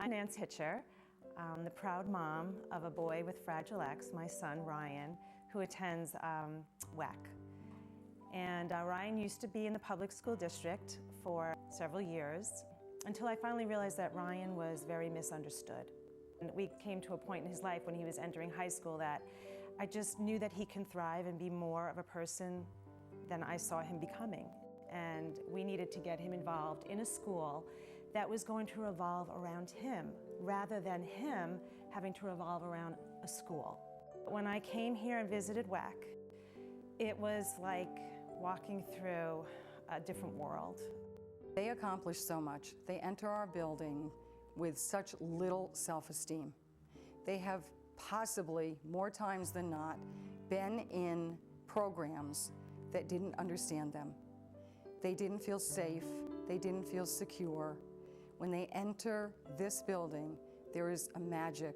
I'm Nance Hitcher. I'm the proud mom of a boy with Fragile X, my son Ryan, who attends WEC. And Ryan used to be in the public school district for several years until I finally realized that Ryan was very misunderstood. And we came to a point in his life when he was entering high school that I just knew that he can thrive and be more of a person than I saw him becoming. And we needed to get him involved in a school that was going to revolve around him rather than him having to revolve around a school. When I came here and visited WEC, it was like walking through a different world. They accomplish so much. They enter our building with such little self-esteem. They have possibly, more times than not, been in programs that didn't understand them. They didn't feel safe, they didn't feel secure. When they enter this building, there is a magic,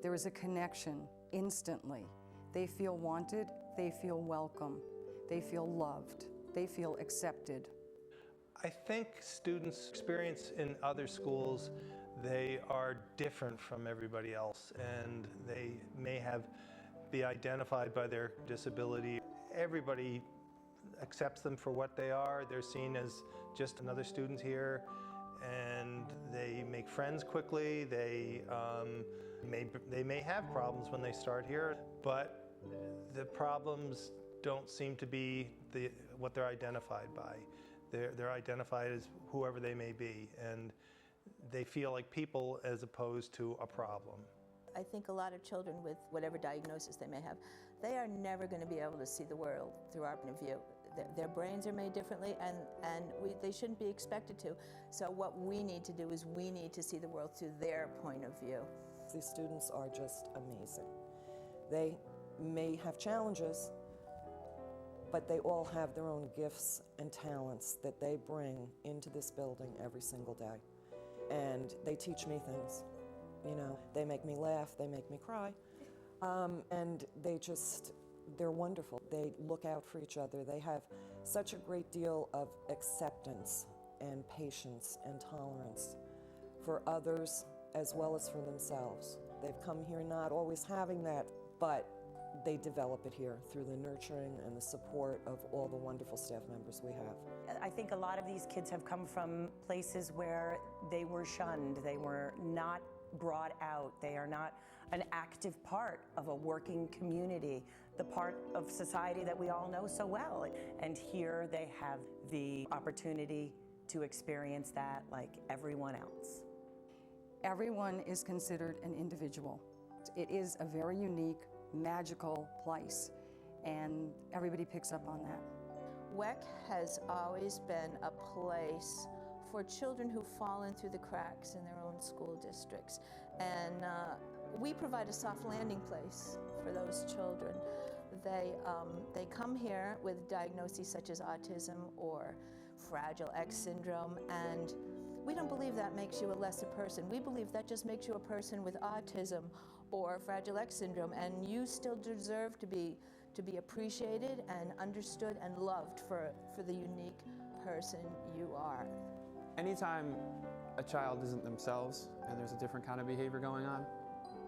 there is a connection instantly. They feel wanted, they feel welcome, they feel loved, they feel accepted. I think students' experience in other schools, they are different from everybody else, and they may be identified by their disability. Everybody accepts them for what they are. They're seen as just another student here, and they make friends quickly. They may have problems when they start here, but the problems don't seem to be what they're identified by. They're identified as whoever they may be, and they feel like people as opposed to a problem. I think a lot of children with whatever diagnosis they may have, they are never going to be able to see the world through our point of view. Their brains are made differently, and they shouldn't be expected to. So what we need to do is we need to see the world through their point of view. These students are just amazing. They may have challenges, but they all have their own gifts and talents that they bring into this building every single day. And they teach me things. You know, they make me laugh, they make me cry, and they're wonderful. They look out for each other. They have such a great deal of acceptance and patience and tolerance for others as well as for themselves. They've come here not always having that, but they develop it here through the nurturing and the support of all the wonderful staff members we have. I think a lot of these kids have come from places where they were shunned, they were not brought out, they are not an active part of a working community, the part of society that we all know so well. And here they have the opportunity to experience that like everyone else. Everyone is considered an individual. It is a very unique, magical place, and everybody picks up on that. WEC has always been a place for children who've fallen through the cracks in their own school districts. And we provide a soft landing place for those children. They come here with diagnoses such as autism or Fragile X syndrome, and we don't believe that makes you a lesser person. We believe that just makes you a person with autism or Fragile X syndrome, and you still deserve to be appreciated and understood and loved for the unique person you are. Anytime a child isn't themselves and there's a different kind of behavior going on,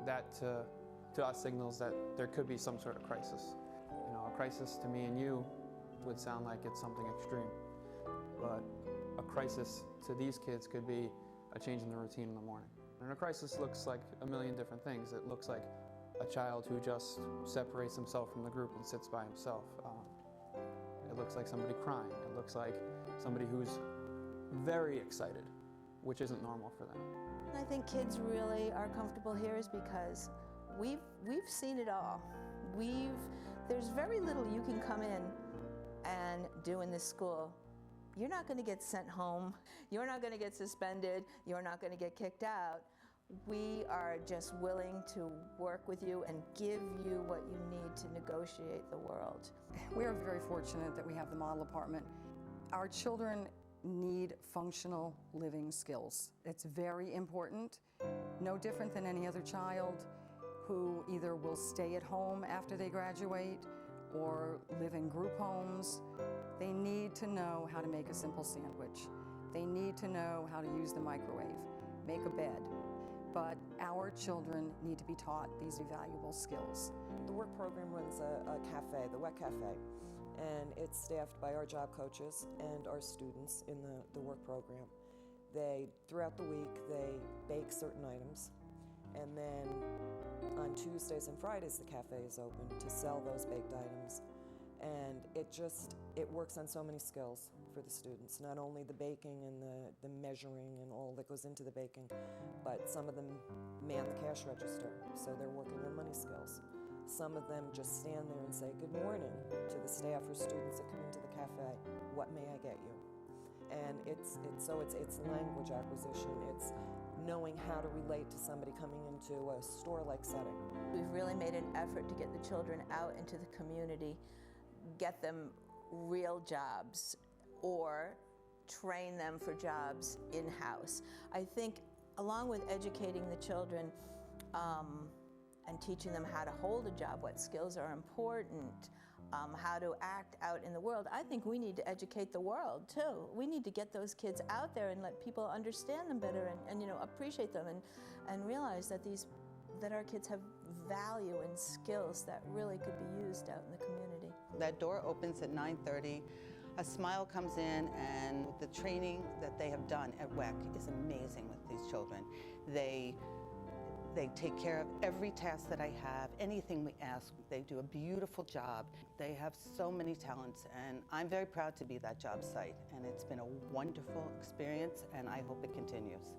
that to us signals that there could be some sort of crisis. You know, a crisis to me and you would sound like it's something extreme, but a crisis to these kids could be a change in the routine in the morning. And a crisis looks like a million different things. It looks like a child who just separates himself from the group and sits by himself. It looks like somebody crying. It looks like somebody who's very excited, which isn't normal for them. And I think kids really are comfortable here is because we've seen it all. There's very little you can come in and do in this school. You're not going to get sent home. You're not going to get suspended. You're not going to get kicked out. We are just willing to work with you and give you what you need to negotiate the world. We are very fortunate that we have the model apartment. Our children need functional living skills. It's very important, no different than any other child who either will stay at home after they graduate or live in group homes. They need to know how to make a simple sandwich. They need to know how to use the microwave, make a bed. but our children need to be taught these valuable skills. The work program runs a cafe, the WEC Cafe, and it's staffed by our job coaches and our students in the work program. Throughout the week, they bake certain items, and then on Tuesdays and Fridays, the cafe is open to sell those baked items. And it works on so many skills for the students, not only the baking and the measuring and all that goes into the baking, but some of them man the cash register, so they're working on money skills. Some of them just stand there and say good morning to the staff or students that come into the cafe, what may I get you? And it's language acquisition, it's knowing how to relate to somebody coming into a store-like setting. We've really made an effort to get the children out into the community, get them real jobs, or train them for jobs in-house. I think along with educating the children and teaching them how to hold a job, what skills are important, how to act out in the world, I think we need to educate the world too. We need to get those kids out there and let people understand them better and appreciate them and realize that our kids have value and skills that really could be used out in the community. That door opens at 9:30. A smile comes in, and the training that they have done at WEC is amazing with these children. They take care of every task that I have, anything we ask. They do a beautiful job. They have so many talents, and I'm very proud to be that job site. And it's been a wonderful experience, and I hope it continues.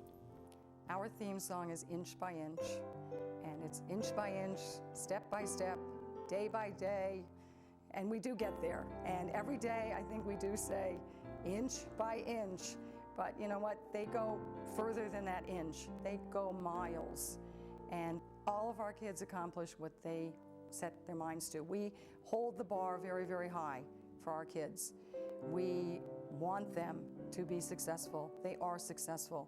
Our theme song is Inch by Inch, and it's inch by inch, step by step, day by day, and we do get there. And every day, I think we do say inch by inch, but you know what? They go further than that inch. They go miles. And all of our kids accomplish what they set their minds to. We hold the bar very, very high for our kids. We want them to be successful. They are successful.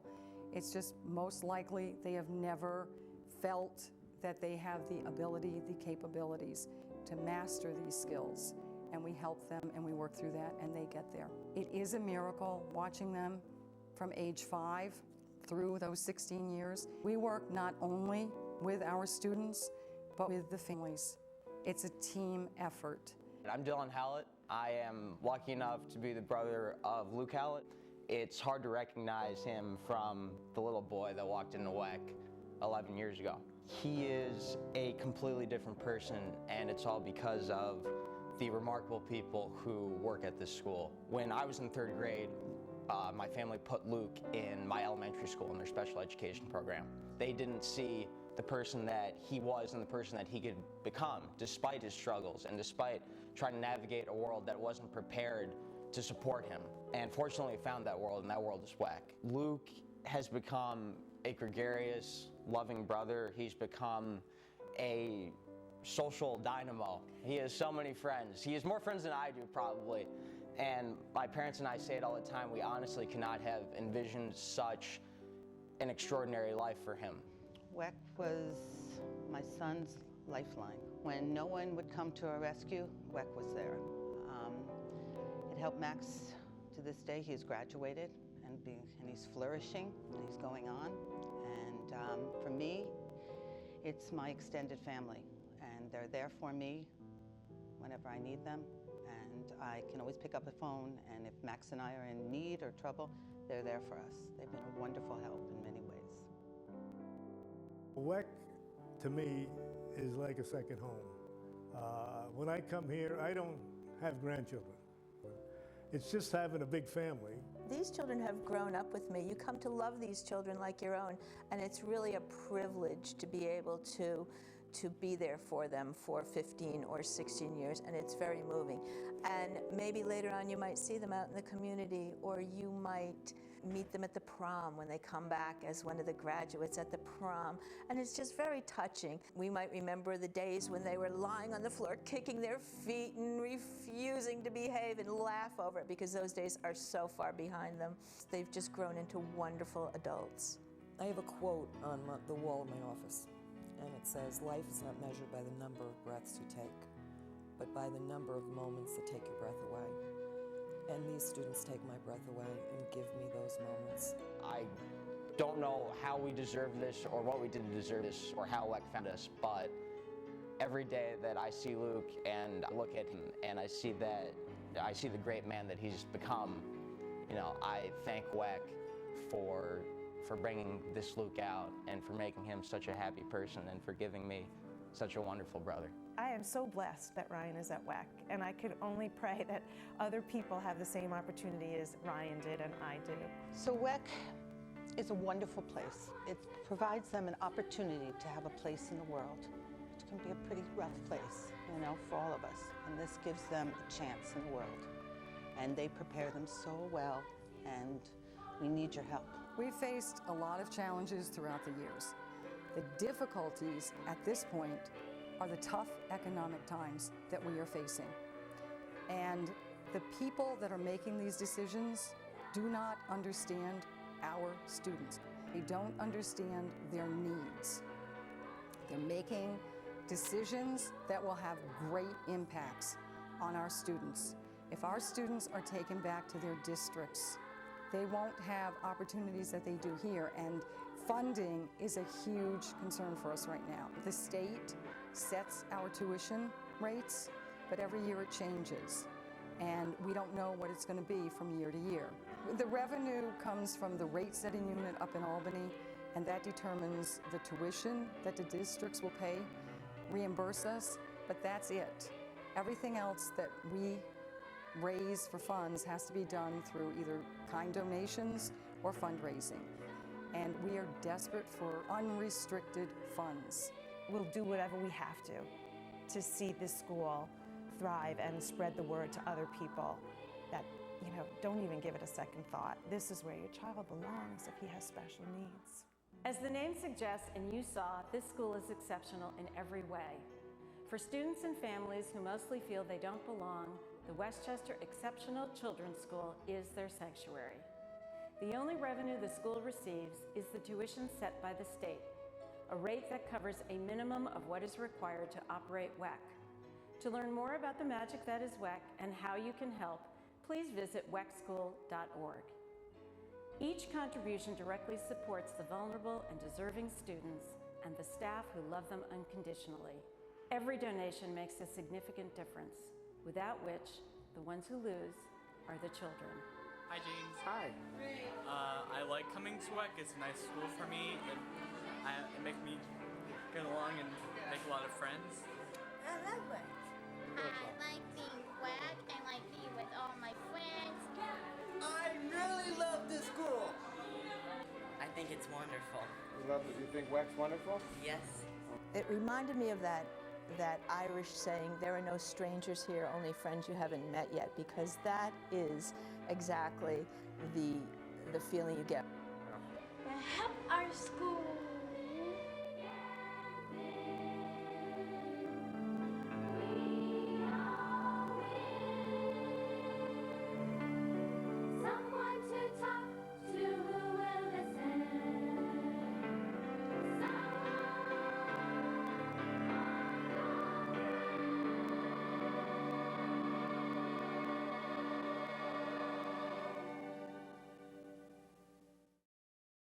It's just most likely they have never felt that they have the ability, the capabilities to master these skills. And we help them and we work through that and they get there. It is a miracle watching them from age 5 through those 16 years. We work not only with our students, but with the families. It's a team effort. I'm Dylan Hallett. I am lucky enough to be the brother of Luke Hallett. It's hard to recognize him from the little boy that walked into WEC 11 years ago. He is a completely different person, and it's all because of the remarkable people who work at this school. When I was in 3rd grade, my family put Luke in my elementary school in their special education program. They didn't see the person that he was and the person that he could become, despite his struggles and despite trying to navigate a world that wasn't prepared to support him. And fortunately, found that world, and that world is WEC. Luke has become a gregarious, loving brother. He's become a social dynamo. He has so many friends. He has more friends than I do, probably. And my parents and I say it all the time, we honestly cannot have envisioned such an extraordinary life for him. WEC was my son's lifeline. When no one would come to our rescue, WEC was there. It helped Max to this day. He's graduated and he's flourishing, and he's going on. And for me, it's my extended family, and they're there for me whenever I need them. And I can always pick up the phone, and if Max and I are in need or trouble, they're there for us. They've been a wonderful help in many ways. WEC, to me, is like a second home. When I come here, I don't have grandchildren. It's just having a big family. These children have grown up with me. You come to love these children like your own, and it's really a privilege to be able to be there for them for 15 or 16 years, and it's very moving. And maybe later on you might see them out in the community, or you might meet them at the prom when they come back as one of the graduates at the prom, and it's just very touching. We might remember the days when they were lying on the floor kicking their feet and refusing to behave and laugh over it, because those days are so far behind them. They've just grown into wonderful adults. I have a quote on the wall of my office, and it says, "Life is not measured by the number of breaths you take, but by the number of moments that take your breath away." And these students take my breath away and give me those moments. I don't know how we deserve this or what we did to deserve this or how WEC found us, but every day that I see Luke and I look at him and I see the great man that he's become, you know, I thank WEC for bringing this Luke out and for making him such a happy person and for giving me such a wonderful brother. I am so blessed that Ryan is at WEC, and I could only pray that other people have the same opportunity as Ryan did and I do. So WEC is a wonderful place. It provides them an opportunity to have a place in the world, which can be a pretty rough place, you know, for all of us. And this gives them a chance in the world. And they prepare them so well, and we need your help. We've faced a lot of challenges throughout the years. The difficulties at this point are the tough economic times that we are facing. And the people that are making these decisions do not understand our students. They don't understand their needs. They're making decisions that will have great impacts on our students. If our students are taken back to their districts, they won't have opportunities that they do here, and funding is a huge concern for us right now. The state sets our tuition rates, but every year it changes, and we don't know what it's going to be from year to year. The revenue comes from the rate setting unit up in Albany, and that determines the tuition that the districts will pay, reimburse us, but that's it. Everything else that we raise for funds has to be done through either kind donations or fundraising. And we are desperate for unrestricted funds. We'll do whatever we have to see this school thrive and spread the word to other people that, you know, don't even give it a second thought. This is where your child belongs if he has special needs. As the name suggests and you saw, this school is exceptional in every way. For students and families who mostly feel they don't belong, the Westchester Exceptional Children's School is their sanctuary. The only revenue the school receives is the tuition set by the state, a rate that covers a minimum of what is required to operate WEC. To learn more about the magic that is WEC and how you can help, please visit wecschool.org. Each contribution directly supports the vulnerable and deserving students and the staff who love them unconditionally. Every donation makes a significant difference, without which the ones who lose are the children. Hi, James. Hi. I like coming to WEC. It's a nice school for me. It makes me get along and make a lot of friends. I love WEC. I like being WEC and like being with all my friends. I really love this school. I think it's wonderful. You love it? You think WEC's wonderful? Yes. It reminded me of that Irish saying, there are no strangers here, only friends you haven't met yet, because that is exactly the feeling you get. Help